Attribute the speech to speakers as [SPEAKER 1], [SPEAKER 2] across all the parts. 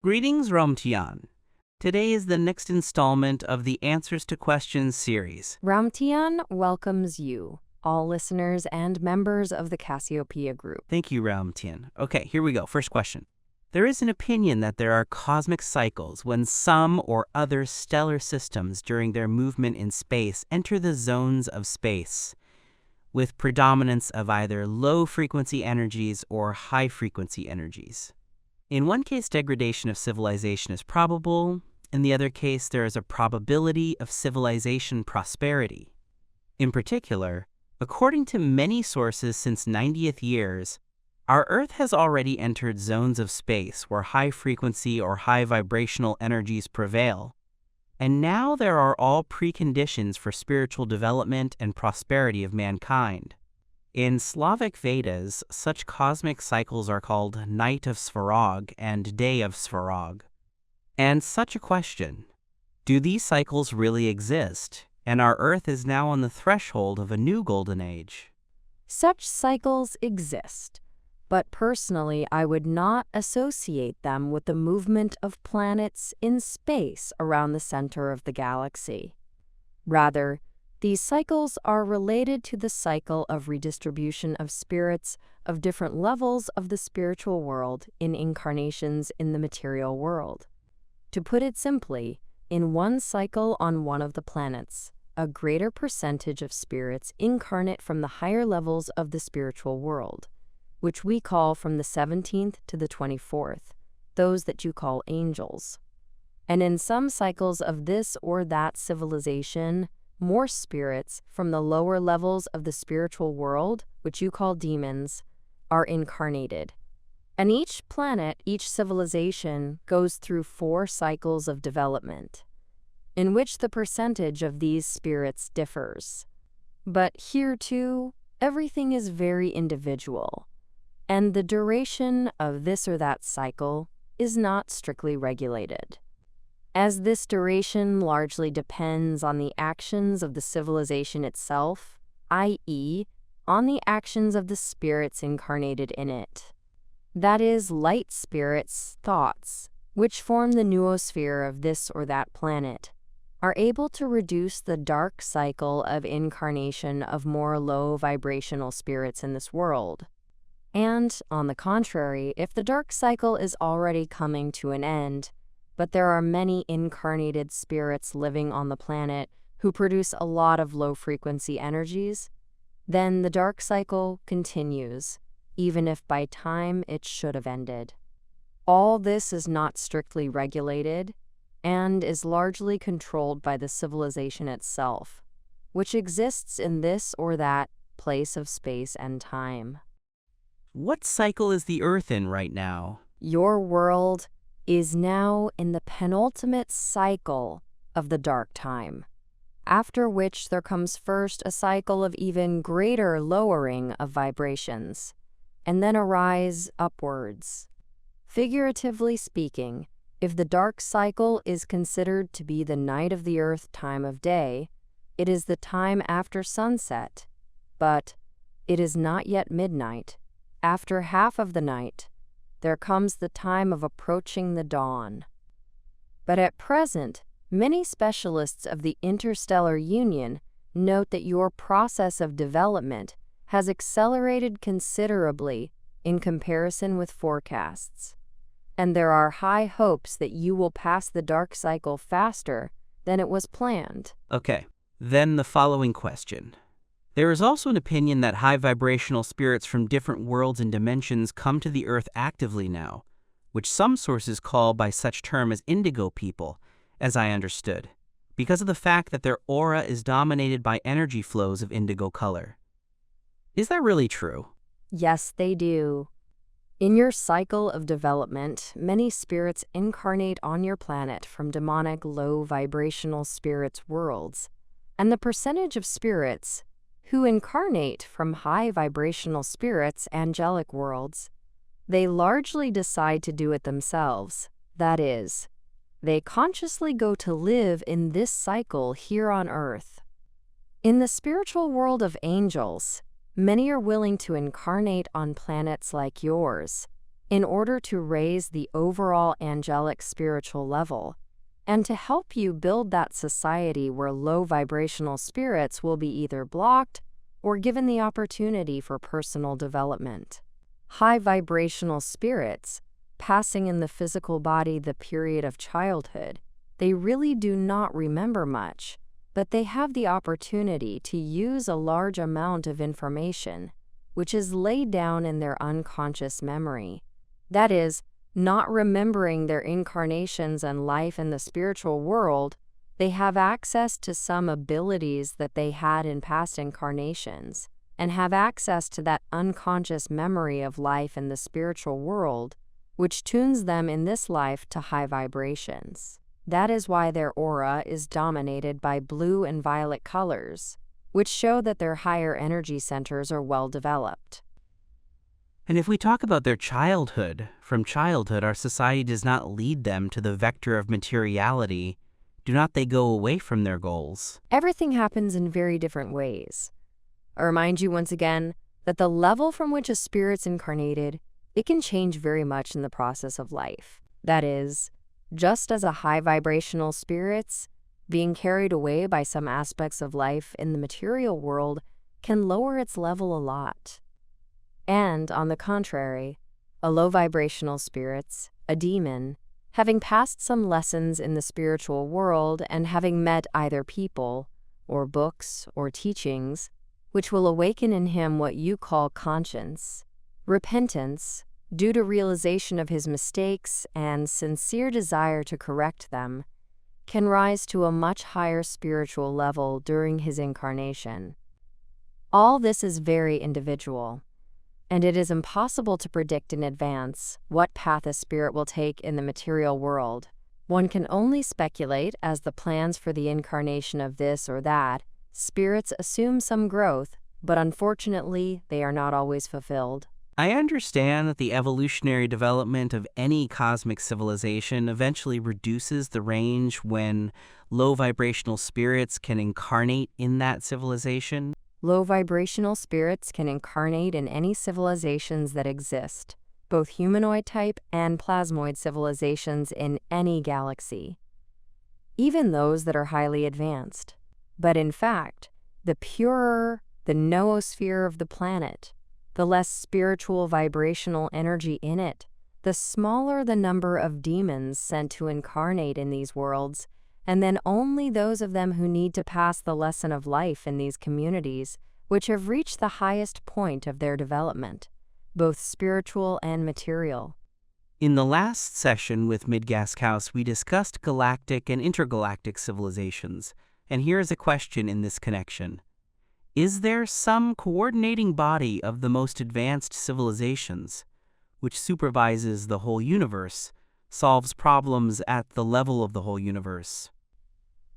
[SPEAKER 1] Greetings, Raom-Tiian. Today is the next installment of the Answers to Questions series.
[SPEAKER 2] Raom-Tiian welcomes you, all listeners and members of the Cassiopeia group.
[SPEAKER 1] Thank you, Raom-Tiian. Okay, here we go. First question. There is an opinion that there are cosmic cycles when some or other stellar systems during their movement in space enter the zones of space, with predominance of either low-frequency energies or high-frequency energies. In one case, degradation of civilization is probable. In the other case, there is a probability of civilization prosperity. In particular, according to many sources since 90th years, our Earth has already entered zones of space where high-frequency or high-vibrational energies prevail, and now there are all preconditions for spiritual development and prosperity of mankind. In Slavic Vedas, such cosmic cycles are called Night of Svarog and Day of Svarog. And such a question: do these cycles really exist, and our Earth is now on the threshold of a new golden age?
[SPEAKER 2] Such cycles exist, but personally I would not associate them with the movement of planets in space around the center of the galaxy. Rather, these cycles are related to the cycle of redistribution of spirits of different levels of the spiritual world in incarnations in the material world. To put it simply, in one cycle on one of the planets, a greater percentage of spirits incarnate from the higher levels of the spiritual world, which we call from the 17th to the 24th, those that you call angels. And in some cycles of this or that civilization, more spirits from the lower levels of the spiritual world, which you call demons, are incarnated. And each planet, each civilization, goes through 4 cycles of development, in which the percentage of these spirits differs. But here, too, everything is very individual, and the duration of this or that cycle is not strictly regulated, as this duration largely depends on the actions of the civilization itself, i.e., on the actions of the spirits incarnated in it. That is, light spirits' thoughts, which form the noosphere of this or that planet, are able to reduce the dark cycle of incarnation of more low vibrational spirits in this world. And, on the contrary, if the dark cycle is already coming to an end, but there are many incarnated spirits living on the planet who produce a lot of low-frequency energies, then the dark cycle continues, even if by time it should have ended. All this is not strictly regulated and is largely controlled by the civilization itself, which exists in this or that place of space and time.
[SPEAKER 1] What cycle is the Earth in right now?
[SPEAKER 2] Your world is now in the penultimate cycle of the dark time, after which there comes first a cycle of even greater lowering of vibrations, and then a rise upwards. Figuratively speaking, if the dark cycle is considered to be the night of the Earth time of day, it is the time after sunset, but it is not yet midnight. After half of the night, there comes the time of approaching the dawn. But at present, many specialists of the interstellar union note that your process of development has accelerated considerably in comparison with forecasts, and there are high hopes that you will pass the dark cycle faster than it was planned.
[SPEAKER 1] Okay, then the following question. There is also an opinion that high-vibrational spirits from different worlds and dimensions come to the Earth actively now, which some sources call by such term as indigo people, as I understood, because of the fact that their aura is dominated by energy flows of indigo color. Is that really true?
[SPEAKER 2] Yes, they do. In your cycle of development, many spirits incarnate on your planet from demonic low-vibrational spirits worlds, and the percentage of spirits who incarnate from high-vibrational spirits angelic worlds, they largely decide to do it themselves. That is, they consciously go to live in this cycle here on Earth. In the spiritual world of angels, many are willing to incarnate on planets like yours, in order to raise the overall angelic spiritual level and to help you build that society where low vibrational spirits will be either blocked or given the opportunity for personal development. High vibrational spirits, passing in the physical body the period of childhood, they really do not remember much, but they have the opportunity to use a large amount of information, which is laid down in their unconscious memory. That is, not remembering their incarnations and life in the spiritual world, they have access to some abilities that they had in past incarnations, and have access to that unconscious memory of life in the spiritual world, which tunes them in this life to high vibrations. That is why their aura is dominated by blue and violet colors, which show that their higher energy centers are well developed.
[SPEAKER 1] And if we talk about their childhood, from childhood our society does not lead them to the vector of materiality. Do not they go away from their goals?
[SPEAKER 2] Everything happens in very different ways. I remind you once again that the level from which a spirit's incarnated, it can change very much in the process of life. That is, just as a high vibrational spirit's being carried away by some aspects of life in the material world can lower its level a lot. And, on the contrary, a low vibrational spirit's, a demon, having passed some lessons in the spiritual world and having met either people, or books, or teachings, which will awaken in him what you call conscience, repentance, due to realization of his mistakes and sincere desire to correct them, can rise to a much higher spiritual level during his incarnation. All this is very individual, and it is impossible to predict in advance what path a spirit will take in the material world. One can only speculate as the plans for the incarnation of this or that. Spirits assume some growth, but unfortunately, they are not always fulfilled.
[SPEAKER 1] I understand that the evolutionary development of any cosmic civilization eventually reduces the range when low vibrational spirits can incarnate in that civilization.
[SPEAKER 2] Low vibrational spirits can incarnate in any civilizations that exist, both humanoid type and plasmoid civilizations in any galaxy, even those that are highly advanced. But in fact, the purer the noosphere of the planet, the less spiritual vibrational energy in it, the smaller the number of demons sent to incarnate in these worlds, and then only those of them who need to pass the lesson of life in these communities, which have reached the highest point of their development, both spiritual and material.
[SPEAKER 1] In the last session with Midgascaus, we discussed galactic and intergalactic civilizations, and here is a question in this connection. Is there some coordinating body of the most advanced civilizations, which supervises the whole universe, solves problems at the level of the whole universe?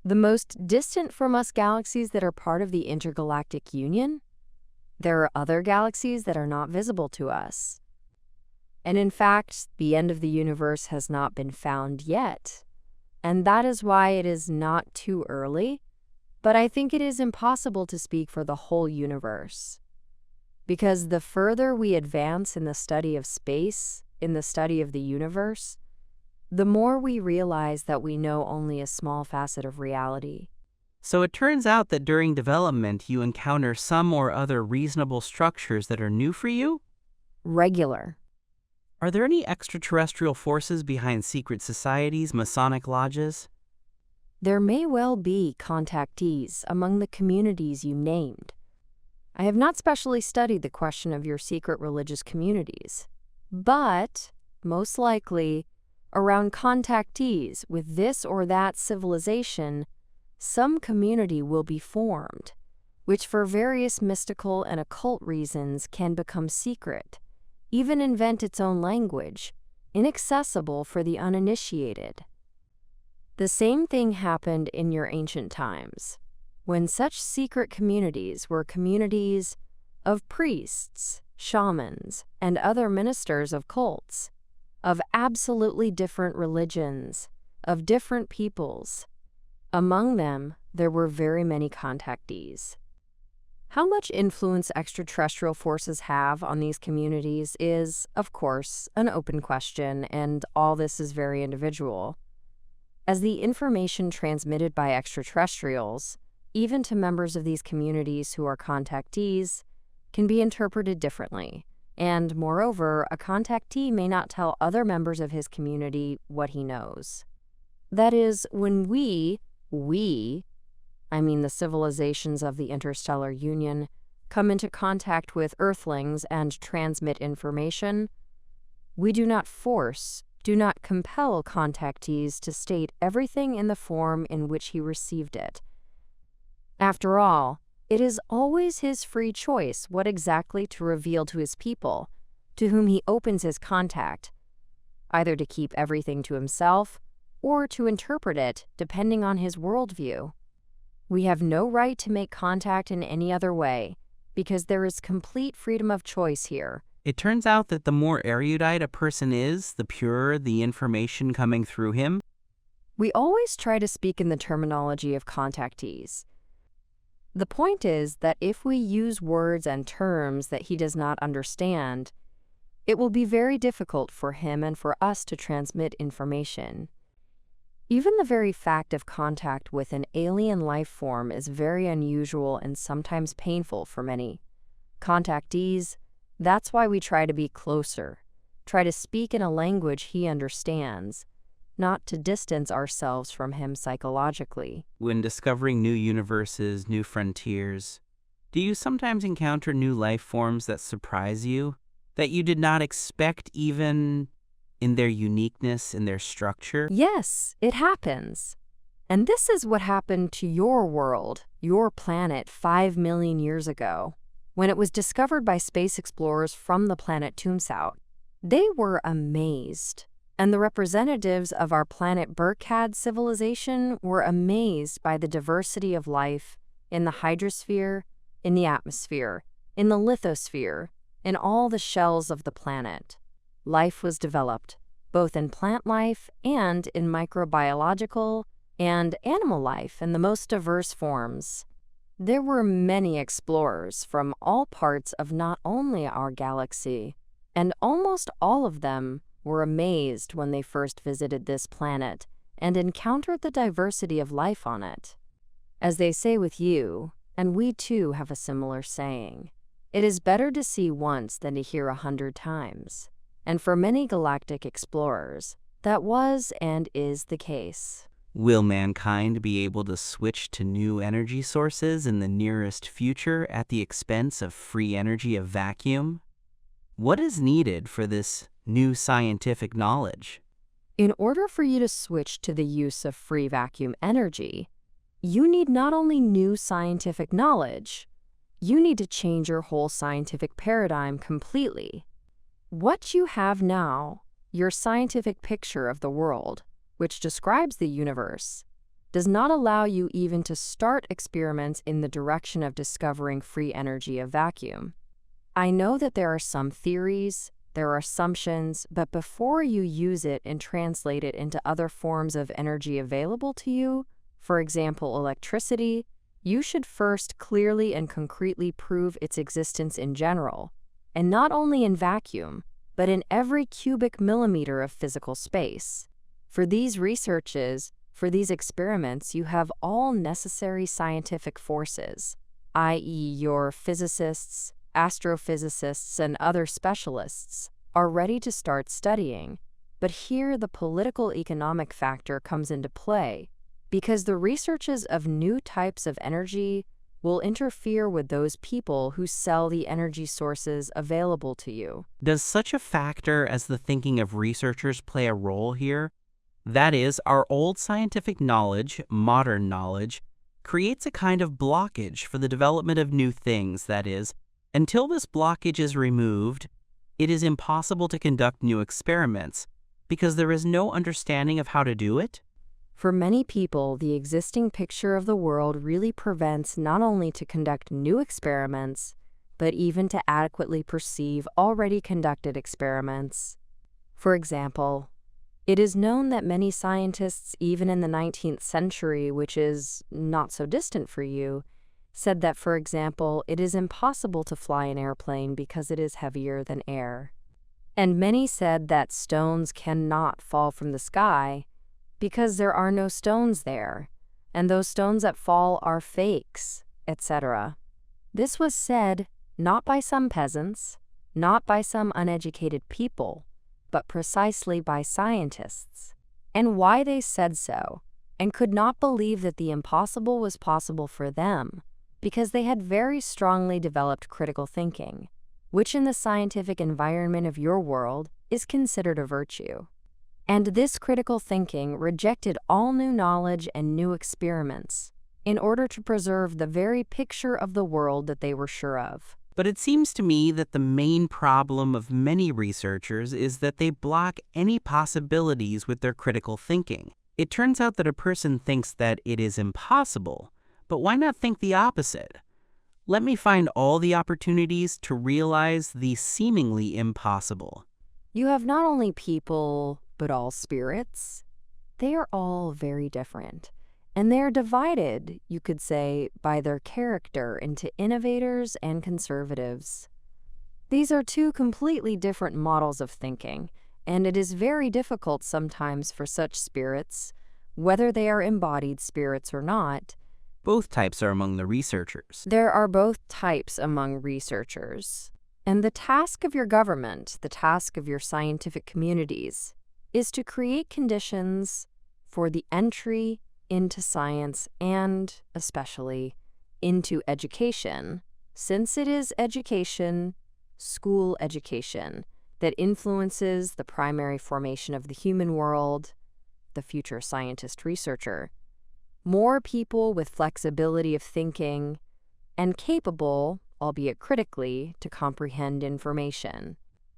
[SPEAKER 2] The most distant from us galaxies that are part of the Intergalactic Union? There are other galaxies that are not visible to us. And in fact, the end of the universe has not been found yet. And that is why it is not too early, but I think it is impossible to speak for the whole universe. Because the further we advance in the study of space, in the study of the universe, the more we realize that we know only a small facet of reality.
[SPEAKER 1] So it turns out that during development you encounter some or other reasonable structures that are new for you?
[SPEAKER 2] Regular.
[SPEAKER 1] Are there any extraterrestrial forces behind secret societies, Masonic lodges?
[SPEAKER 2] There may well be contactees among the communities you named. I have not specially studied the question of your secret religious communities, but most likely, around contactees with this or that civilization, some community will be formed, which for various mystical and occult reasons can become secret, even invent its own language, inaccessible for the uninitiated. The same thing happened in your ancient times, when such secret communities were communities of priests, shamans, and other ministers of cults, of absolutely different religions, of different peoples. Among them, there were very many contactees. How much influence extraterrestrial forces have on these communities is, of course, an open question, and all this is very individual. As the information transmitted by extraterrestrials, even to members of these communities who are contactees, can be interpreted differently. And moreover, a contactee may not tell other members of his community what he knows. That is, when I mean the civilizations of the interstellar union, come into contact with Earthlings and transmit information, we do not compel contactees to state everything in the form in which he received it. After all, it is always his free choice what exactly to reveal to his people, to whom he opens his contact, either to keep everything to himself or to interpret it depending on his worldview. We have no right to make contact in any other way, because there is complete freedom of choice here.
[SPEAKER 1] It turns out that the more erudite a person is, the purer the information coming through him.
[SPEAKER 2] We always try to speak in the terminology of contactees. The point is that if we use words and terms that he does not understand, it will be very difficult for him and for us to transmit information. Even the very fact of contact with an alien life form is very unusual and sometimes painful for many contactees. That's why we try to be closer, try to speak in a language he understands, not to distance ourselves from him psychologically.
[SPEAKER 1] When discovering new universes, new frontiers, do you sometimes encounter new life forms that surprise you, that you did not expect even in their uniqueness, in their structure?
[SPEAKER 2] Yes, it happens. And this is what happened to your world, your planet, 5 million years ago, when it was discovered by space explorers from the planet Toonsout. They were amazed, and the representatives of our planet Burkhad civilization were amazed by the diversity of life in the hydrosphere, in the atmosphere, in the lithosphere, in all the shells of the planet. Life was developed, both in plant life and in microbiological and animal life in the most diverse forms. There were many explorers from all parts of not only our galaxy, and almost all of them were amazed when they first visited this planet and encountered the diversity of life on it. As they say with you, and we too have a similar saying, it is better to see once than to hear 100 times. And for many galactic explorers, that was and is the case.
[SPEAKER 1] Will mankind be able to switch to new energy sources in the nearest future at the expense of free energy of vacuum? What is needed for this new scientific knowledge?
[SPEAKER 2] In order for you to switch to the use of free vacuum energy, you need not only new scientific knowledge, you need to change your whole scientific paradigm completely. What you have now, your scientific picture of the world, which describes the universe, does not allow you even to start experiments in the direction of discovering free energy of vacuum. I know that there are some theories, there are assumptions, but before you use it and translate it into other forms of energy available to you, for example, electricity, you should first clearly and concretely prove its existence in general, and not only in vacuum, but in every cubic millimeter of physical space. For these researches, for these experiments, you have all necessary scientific forces, i.e. your physicists, astrophysicists, and other specialists, are ready to start studying. But here the political economic factor comes into play, because the researches of new types of energy will interfere with those people who sell the energy sources available to you.
[SPEAKER 1] Does such a factor as the thinking of researchers play a role here? That is, our old scientific knowledge, modern knowledge, creates a kind of blockage for the development of new things. That is, until this blockage is removed, it is impossible to conduct new experiments, because there is no understanding of how to do it?
[SPEAKER 2] For many people, the existing picture of the world really prevents not only to conduct new experiments, but even to adequately perceive already conducted experiments. For example, it is known that many scientists, even in the 19th century, which is not so distant for you, said that, for example, it is impossible to fly an airplane because it is heavier than air. And many said that stones cannot fall from the sky because there are no stones there, and those stones that fall are fakes, etc. This was said not by some peasants, not by some uneducated people, but precisely by scientists. And why they said so, and could not believe that the impossible was possible for them, because they had very strongly developed critical thinking, which in the scientific environment of your world is considered a virtue. And this critical thinking rejected all new knowledge and new experiments in order to preserve the very picture of the world that they were sure of.
[SPEAKER 1] But it seems to me that the main problem of many researchers is that they block any possibilities with their critical thinking. It turns out that a person thinks that it is impossible, but why not think the opposite? Let me find all the opportunities to realize the seemingly impossible.
[SPEAKER 2] You have not only people, but all spirits. They are all very different. And they are divided, you could say, by their character into innovators and conservatives. These are two completely different models of thinking, and it is very difficult sometimes for such spirits, whether they are embodied spirits or not.
[SPEAKER 1] Both types are among the researchers.
[SPEAKER 2] There are both types among researchers. And the task of your government, the task of your scientific communities, is to create conditions for the entry into science and, especially, into education, since it is education, school education, that influences the primary formation of the human world, the future scientist-researcher. More people with flexibility of thinking and capable, albeit critically, to comprehend information.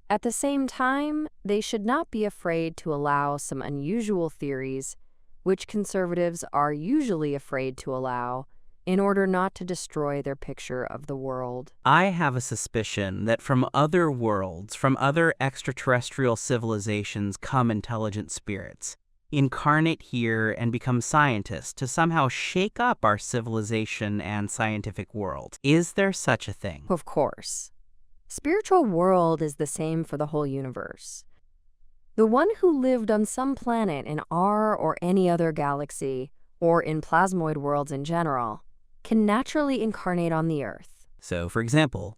[SPEAKER 2] At the same time, they should not be afraid to allow some unusual theories which conservatives are usually afraid to allow, in order not to destroy their picture of the world.
[SPEAKER 1] I have a suspicion that from other worlds, from other extraterrestrial civilizations, come intelligent spirits, incarnate here and become scientists to somehow shake up our civilization and scientific world. Is there such a thing?
[SPEAKER 2] Of course. Spiritual world is the same for the whole universe. The one who lived on some planet in our or any other galaxy, or in plasmoid worlds in general, can naturally incarnate on the Earth.
[SPEAKER 1] So, for example,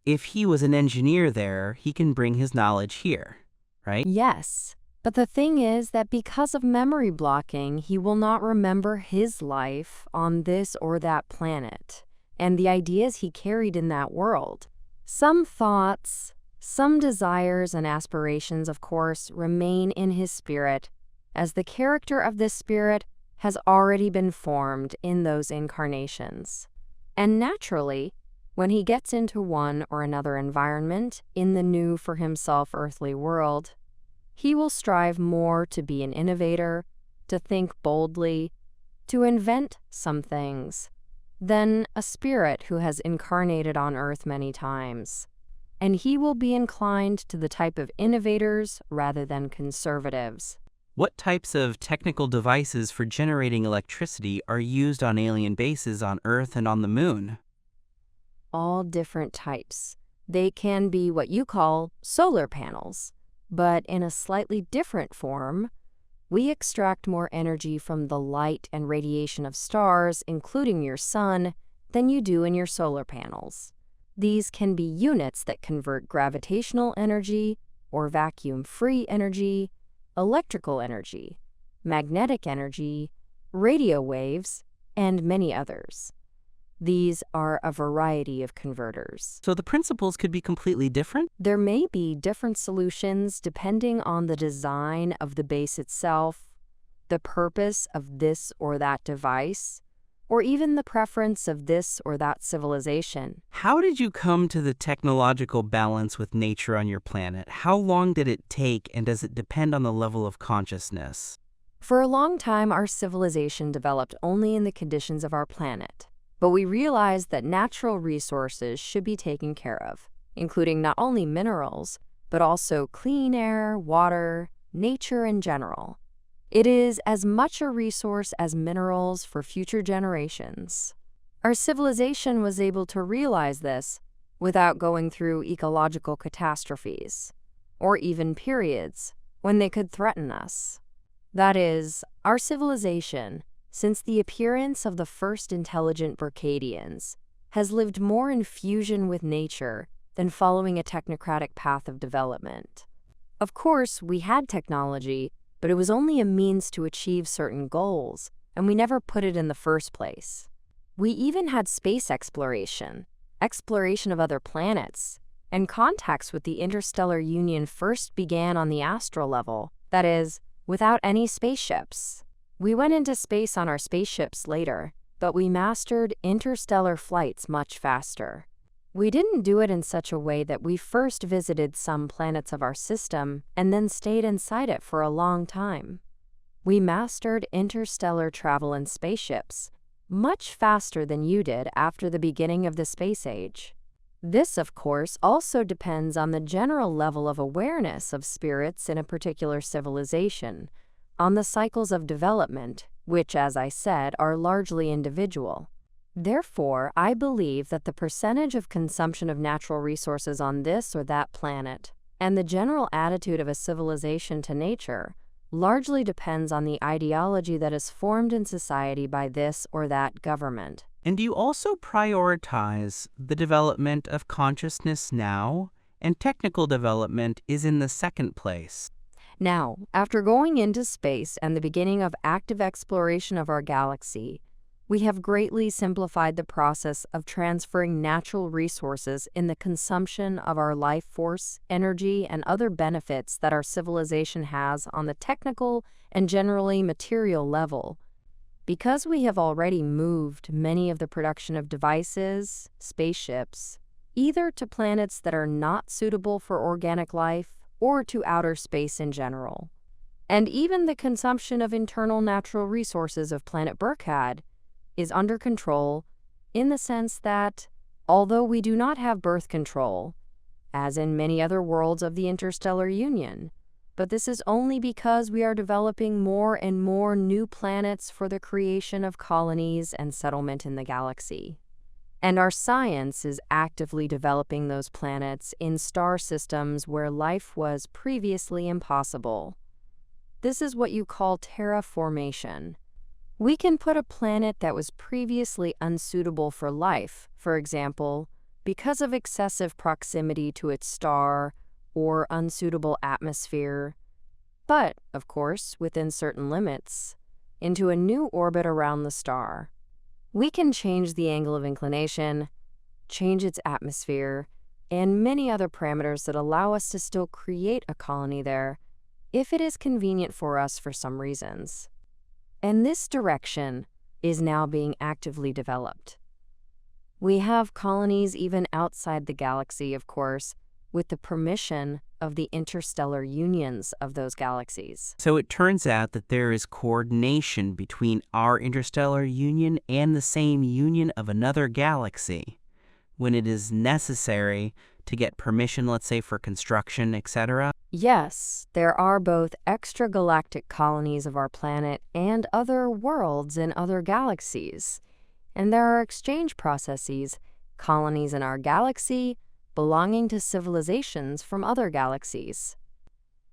[SPEAKER 1] if he was an engineer there, he can bring his knowledge here, right?
[SPEAKER 2] Yes, but the thing is that because of memory blocking, he will not remember his life on this or that planet, and the ideas he carried in that world. Some thoughts, some desires and aspirations, of course, remain in his spirit, as the character of this spirit has already been formed in those incarnations. And naturally, when he gets into one or another environment in the new for himself earthly world, he will strive more to be an innovator, to think boldly, to invent some things, than a spirit who has incarnated on earth many times. And he will be inclined to the type of innovators rather than conservatives.
[SPEAKER 1] What types of technical devices for generating electricity are used on alien bases on Earth and on the Moon?
[SPEAKER 2] All different types. They can be what you call solar panels, but in a slightly different form. We extract more energy from the light and radiation of stars, including your sun, than you do in your solar panels. These can be units that convert gravitational energy or vacuum-free energy, electrical energy, magnetic energy, radio waves, and many others. These are a variety of converters.
[SPEAKER 1] So the principles could be completely different?
[SPEAKER 2] There may be different solutions depending on the design of the base itself, the purpose of this or that device, or even the preference of this or that civilization.
[SPEAKER 1] How did you come to the technological balance with nature on your planet? How long did it take, and does it depend on the level of consciousness?
[SPEAKER 2] For a long time, our civilization developed only in the conditions of our planet. But we realized that natural resources should be taken care of, including not only minerals, but also clean air, water, nature in general. It is as much a resource as minerals for future generations. Our civilization was able to realize this without going through ecological catastrophes, or even periods when they could threaten us. That is, our civilization, since the appearance of the first intelligent Berkadians, has lived more in fusion with nature than following a technocratic path of development. Of course, we had technology, but it was only a means to achieve certain goals, and we never put it in the first place. We even had space exploration of other planets, and contacts with the interstellar union first began on the astral level, that is, without any spaceships. We went into space on our spaceships later, but we mastered interstellar flights much faster. We didn't do it in such a way that we first visited some planets of our system and then stayed inside it for a long time. We mastered interstellar travel in spaceships much faster than you did after the beginning of the space age. This, of course, also depends on the general level of awareness of spirits in a particular civilization, on the cycles of development, which, as I said, are largely individual. Therefore, I believe that the percentage of consumption of natural resources on this or that planet, and the general attitude of a civilization to nature, largely depends on the ideology that is formed in society by this or that government.
[SPEAKER 1] And do you also prioritize the development of consciousness now, and technical development is in the second place?
[SPEAKER 2] Now, after going into space and the beginning of active exploration of our galaxy, we have greatly simplified the process of transferring natural resources in the consumption of our life force, energy, and other benefits that our civilization has on the technical and generally material level. Because we have already moved many of the production of devices, spaceships, either to planets that are not suitable for organic life or to outer space in general. And even the consumption of internal natural resources of planet Burkhad is under control in the sense that, although we do not have birth control, as in many other worlds of the interstellar union, but this is only because we are developing more and more new planets for the creation of colonies and settlement in the galaxy. And our science is actively developing those planets in star systems where life was previously impossible. This is what you call terraformation. We can put a planet that was previously unsuitable for life, for example, because of excessive proximity to its star or unsuitable atmosphere, but, of course, within certain limits, into a new orbit around the star. We can change the angle of inclination, change its atmosphere, and many other parameters that allow us to still create a colony there if it is convenient for us for some reasons. And this direction is now being actively developed. We have colonies even outside the galaxy, of course, with the permission of the interstellar unions of those galaxies.
[SPEAKER 1] So it turns out that there is coordination between our interstellar union and the same union of another galaxy when it is necessary to get permission, let's say, for construction, etc.
[SPEAKER 2] Yes, there are both extragalactic colonies of our planet and other worlds in other galaxies. And there are exchange processes, colonies in our galaxy belonging to civilizations from other galaxies.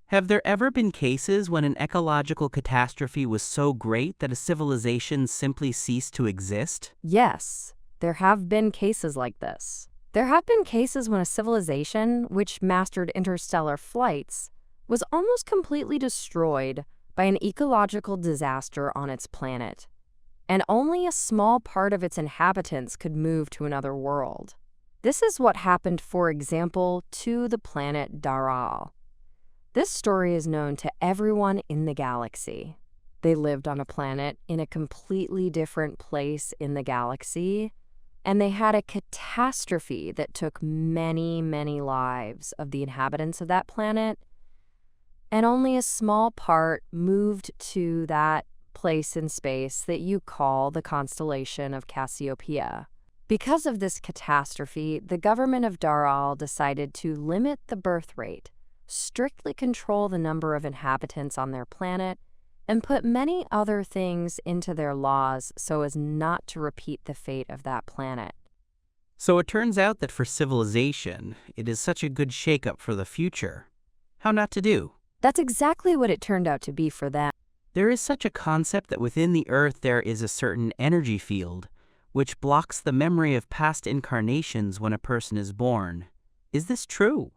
[SPEAKER 1] Have there ever been cases when an ecological catastrophe was so great that a civilization simply ceased to exist?
[SPEAKER 2] Yes, there have been cases like this. There have been cases when a civilization, which mastered interstellar flights, was almost completely destroyed by an ecological disaster on its planet, and only a small part of its inhabitants could move to another world. This is what happened, for example, to the planet Daral. This story is known to everyone in the galaxy. They lived on a planet in a completely different place in the galaxy, and they had a catastrophe that took many, many lives of the inhabitants of that planet, and only a small part moved to that place in space that you call the constellation of Cassiopeia. Because of this catastrophe, the government of Daral decided to limit the birth rate, strictly control the number of inhabitants on their planet, and put many other things into their laws so as not to repeat the fate of that planet.
[SPEAKER 1] So it turns out that for civilization, it is such a good shakeup for the future. How not to do?
[SPEAKER 2] That's exactly what it turned out to be for them.
[SPEAKER 1] There is such a concept that within the Earth there is a certain energy field, which blocks the memory of past incarnations when a person is born. Is this true?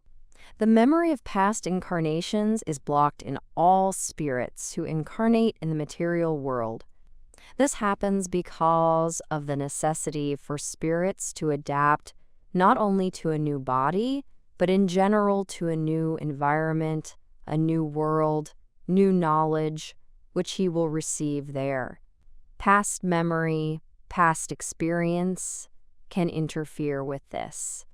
[SPEAKER 2] The memory of past incarnations is blocked in all spirits who incarnate in the material world. This happens because of the necessity for spirits to adapt not only to a new body, but in general to a new environment, a new world, new knowledge, which he will receive there. Past memory, past experience can interfere with this.